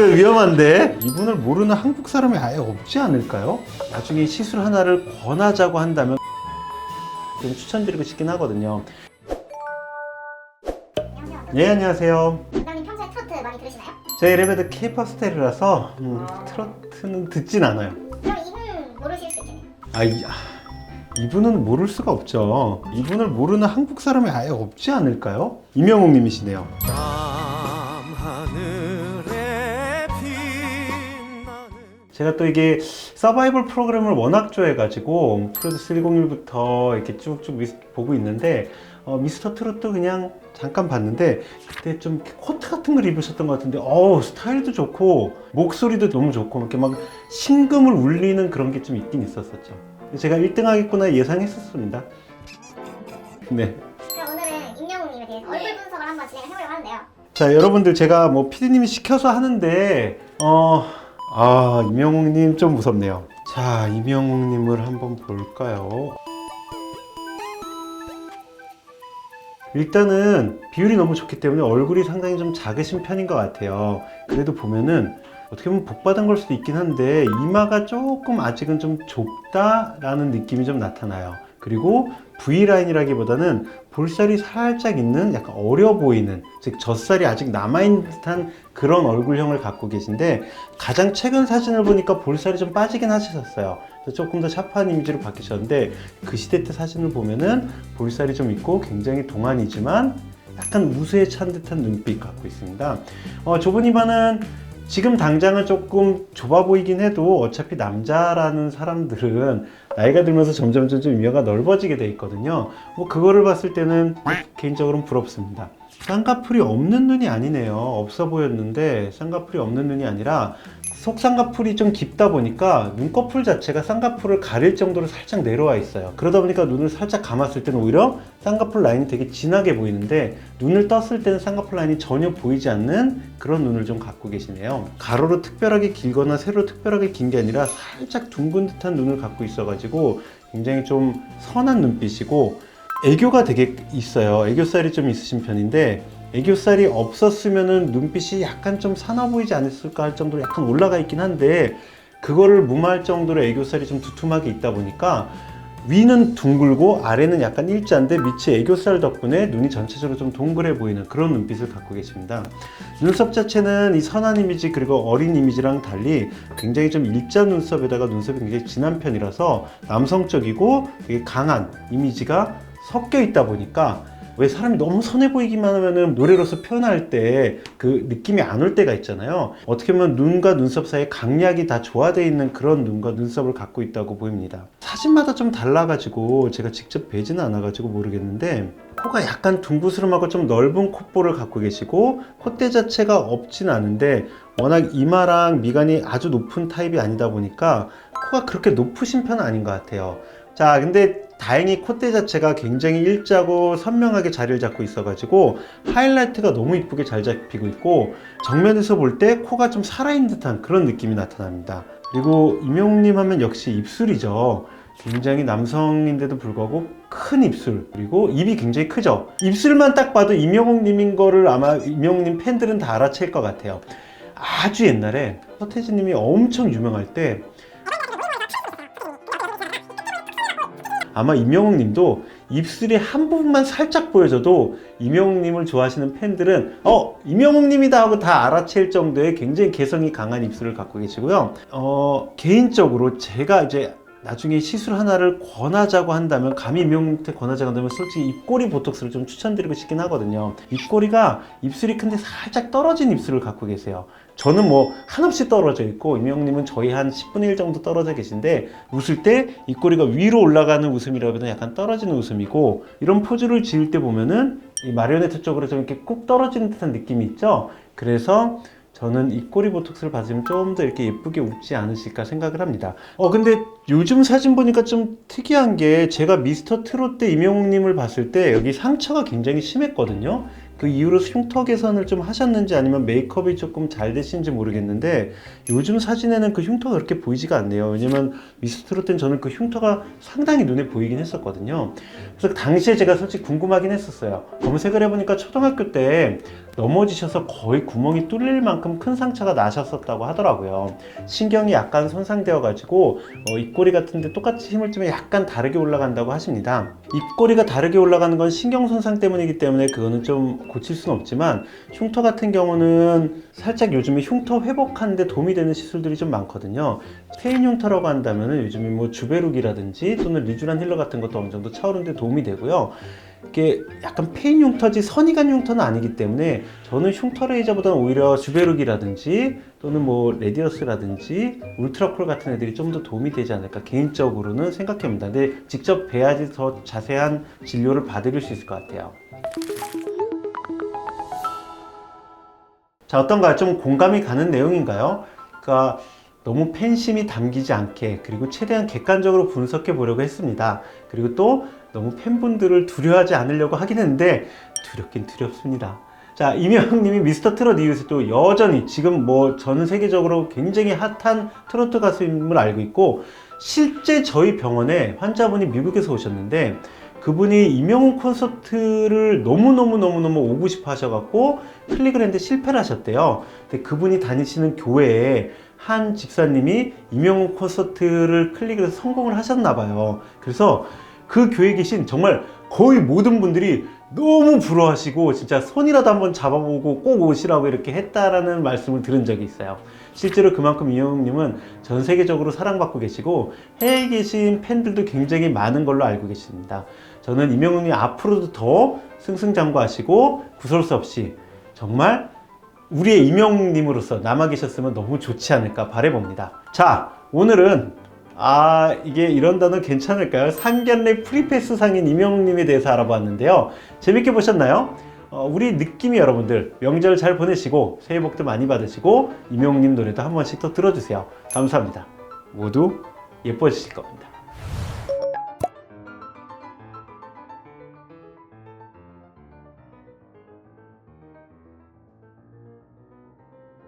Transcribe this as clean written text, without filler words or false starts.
위험한데? 이분을 모르는 한국 사람이 아예 없지 않을까요? 나중에 시술 하나를 권하자고 한다면 좀 추천드리고 싶긴 하거든요. 네, 안녕하세요. 원장님 평소에 트로트 많이 들으시나요? 제 레벨도 K-pop 스타일이라서 트로트는 듣진 않아요. 그럼 이분 모르실 수 있겠네요. 이분은 모를 수가 없죠. 이분을 모르는 한국 사람이 아예 없지 않을까요? 이명웅 님이시네요. 제가 또 이게 서바이벌 프로그램을 워낙 좋아해가지고 프로듀스 101부터 이렇게 쭉쭉 보고 있는데 미스터 트로트 그냥 잠깐 봤는데 그때 좀 코트 같은 걸 입으셨던 것 같은데 스타일도 좋고 목소리도 너무 좋고 이렇게 막 심금을 울리는 그런 게 좀 있긴 있었었죠. 제가 1등 하겠구나 예상했었습니다. 네. 그럼 오늘은 임영웅님에 대해서 얼굴 분석을 한번 진행해보려고 하는데요. 자, 여러분들 제가 뭐 PD님이 시켜서 하는데 이명웅님 좀 무섭네요. 자, 이명웅님을 한번 볼까요? 일단은 비율이 너무 좋기 때문에 얼굴이 상당히 좀 작으신 편인 것 같아요. 그래도 보면은 어떻게 보면 복받은 걸 수도 있긴 한데 이마가 조금 아직은 좀 좁다라는 느낌이 좀 나타나요. 그리고 V라인이라기보다는 볼살이 살짝 있는 약간 어려 보이는, 즉 젖살이 아직 남아있는 듯한 그런 얼굴형을 갖고 계신데 가장 최근 사진을 보니까 볼살이 좀 빠지긴 하셨어요. 그래서 조금 더 샤프한 이미지로 바뀌셨는데 그 시대 때 사진을 보면은 볼살이 좀 있고 굉장히 동안이지만 약간 우수에 찬 듯한 눈빛 갖고 있습니다. 좁은 이마는 지금 당장은 조금 좁아 보이긴 해도 어차피 남자라는 사람들은 나이가 들면서 점점 이마가 넓어지게 돼 있거든요. 그거를 봤을 때는 개인적으로는 부럽습니다. 쌍꺼풀이 없는 눈이 아니네요. 없어 보였는데 쌍꺼풀이 없는 눈이 아니라 속쌍꺼풀이 좀 깊다 보니까 눈꺼풀 자체가 쌍꺼풀을 가릴 정도로 살짝 내려와 있어요. 그러다 보니까 눈을 살짝 감았을 때는 오히려 쌍꺼풀 라인이 되게 진하게 보이는데 눈을 떴을 때는 쌍꺼풀 라인이 전혀 보이지 않는 그런 눈을 좀 갖고 계시네요. 가로로 특별하게 길거나 세로로 특별하게 긴 게 아니라 살짝 둥근 듯한 눈을 갖고 있어가지고 굉장히 좀 선한 눈빛이고 애교가 되게 있어요. 애교살이 좀 있으신 편인데 애교살이 없었으면은 눈빛이 약간 좀 사나 보이지 않았을까 할 정도로 약간 올라가 있긴 한데 그거를 무마할 정도로 애교살이 좀 두툼하게 있다 보니까 위는 둥글고 아래는 약간 일자인데 밑에 애교살 덕분에 눈이 전체적으로 좀 동그래 보이는 그런 눈빛을 갖고 계십니다. 눈썹 자체는 이 선한 이미지 그리고 어린 이미지랑 달리 굉장히 좀 일자 눈썹에다가 눈썹이 굉장히 진한 편이라서 남성적이고 되게 강한 이미지가 섞여 있다 보니까 왜 사람이 너무 선해 보이기만 하면은 노래로서 표현할 때 그 느낌이 안 올 때가 있잖아요. 어떻게 보면 눈과 눈썹 사이에 강약이 다 조화되어 있는 그런 눈과 눈썹을 갖고 있다고 보입니다. 사진마다 좀 달라가지고 제가 직접 뵈지는 않아가지고 모르겠는데 코가 약간 둥그스름하고 좀 넓은 콧볼을 갖고 계시고 콧대 자체가 없진 않은데 워낙 이마랑 미간이 아주 높은 타입이 아니다 보니까 코가 그렇게 높으신 편은 아닌 것 같아요. 자, 근데 다행히 콧대 자체가 굉장히 일자고 선명하게 자리를 잡고 있어가지고 하이라이트가 너무 이쁘게 잘 잡히고 있고 정면에서 볼 때 코가 좀 살아있는 듯한 그런 느낌이 나타납니다. 그리고 임영웅님 하면 역시 입술이죠. 굉장히 남성인데도 불구하고 큰 입술, 그리고 입이 굉장히 크죠. 입술만 딱 봐도 임영웅님인 거를 아마 임영웅님 팬들은 다 알아챌 것 같아요. 아주 옛날에 서태지님이 엄청 유명할 때 아마 임영웅 님도 입술이 한 부분만 살짝 보여줘도 임영웅 님을 좋아하시는 팬들은 임영웅 님이다 하고 다 알아챌 정도의 굉장히 개성이 강한 입술을 갖고 계시고요. 개인적으로 제가 이제 나중에 시술 하나를 권하자고 한다면 감히 임영웅한테 권하자고 한다면 솔직히 입꼬리 보톡스를 좀 추천드리고 싶긴 하거든요. 입꼬리가 입술이 큰데 살짝 떨어진 입술을 갖고 계세요. 저는 뭐 한없이 떨어져 있고 임영웅님은 저희 한 10분의 1 정도 떨어져 계신데 웃을 때 입꼬리가 위로 올라가는 웃음이라기보다 약간 떨어지는 웃음이고 이런 포즈를 지을 때 보면은 이 마리오네트 쪽으로 좀 이렇게 꾹 떨어지는 듯한 느낌이 있죠. 그래서 저는 입꼬리 보톡스를 받으면 좀 더 이렇게 예쁘게 웃지 않으실까 생각을 합니다. 근데 요즘 사진 보니까 좀 특이한 게 제가 미스터 트롯 때 임영웅님을 봤을 때 여기 상처가 굉장히 심했거든요. 그 이후로 흉터 개선을 좀 하셨는지 아니면 메이크업이 조금 잘 되시는지 모르겠는데 요즘 사진에는 그 흉터가 그렇게 보이지가 않네요. 왜냐면 미스터 트롯 때는 저는 그 흉터가 상당히 눈에 보이긴 했었거든요. 그래서 당시에 제가 솔직히 궁금하긴 했었어요. 검색을 해보니까 초등학교 때 넘어지셔서 거의 구멍이 뚫릴 만큼 큰 상처가 나셨었다고 하더라고요. 신경이 약간 손상되어 가지고 입꼬리 같은데 똑같이 힘을 주면 약간 다르게 올라간다고 하십니다. 입꼬리가 다르게 올라가는 건 신경 손상 때문이기 때문에 그거는 좀 고칠 수는 없지만, 흉터 같은 경우는 살짝 요즘에 흉터 회복하는 데 도움이 되는 시술들이 좀 많거든요. 페인 흉터라고 한다면 요즘에 뭐 주베룩이라든지 또는 리쥬란 힐러 같은 것도 어느 정도 차오르는 데 도움이 되고요. 이게 약간 페인 흉터지 선이간 흉터는 아니기 때문에 저는 흉터 레이저보다는 오히려 주베룩이라든지 또는 뭐 레디어스라든지 울트라콜 같은 애들이 좀 더 도움이 되지 않을까 개인적으로는 생각합니다. 근데 직접 뵈야지 더 자세한 진료를 받을 수 있을 것 같아요. 자, 어떤가요? 좀 공감이 가는 내용인가요? 그러니까 너무 팬심이 담기지 않게, 그리고 최대한 객관적으로 분석해 보려고 했습니다. 그리고 또 너무 팬분들을 두려워하지 않으려고 하긴 했는데 두렵긴 두렵습니다. 자, 이명님이 미스터 트롯 이후에 또 여전히 지금 뭐 전 세계적으로 굉장히 핫한 트로트 가수임을 알고 있고, 실제 저희 병원에 환자분이 미국에서 오셨는데 그분이 임영웅 콘서트를 너무너무 오고 싶어 하셔갖고 클릭을 했는데 실패를 하셨대요. 근데 그분이 다니시는 교회에 한 집사님이 임영웅 콘서트를 클릭을 해서 성공을 하셨나봐요. 그래서 그 교회에 계신 정말 거의 모든 분들이 너무 부러워하시고 진짜 손이라도 한번 잡아보고 꼭 오시라고 이렇게 했다라는 말씀을 들은 적이 있어요. 실제로 그만큼 이영웅님은 전 세계적으로 사랑받고 계시고 해외에 계신 팬들도 굉장히 많은 걸로 알고 계십니다. 저는 이명웅이 앞으로도 더 승승장구하시고 구설 수 없이 정말 우리의 이명웅님으로서 남아 계셨으면 너무 좋지 않을까 바라봅니다. 자, 오늘은 이게 이런 단어 괜찮을까요? 상견례 프리패스 상인 이명웅님에 대해서 알아봤는데요. 재밌게 보셨나요? 우리 느낌이 여러분들 명절 잘 보내시고 새해 복도 많이 받으시고 이명웅님 노래도 한 번씩 더 들어주세요. 감사합니다. 모두 예뻐지실 겁니다.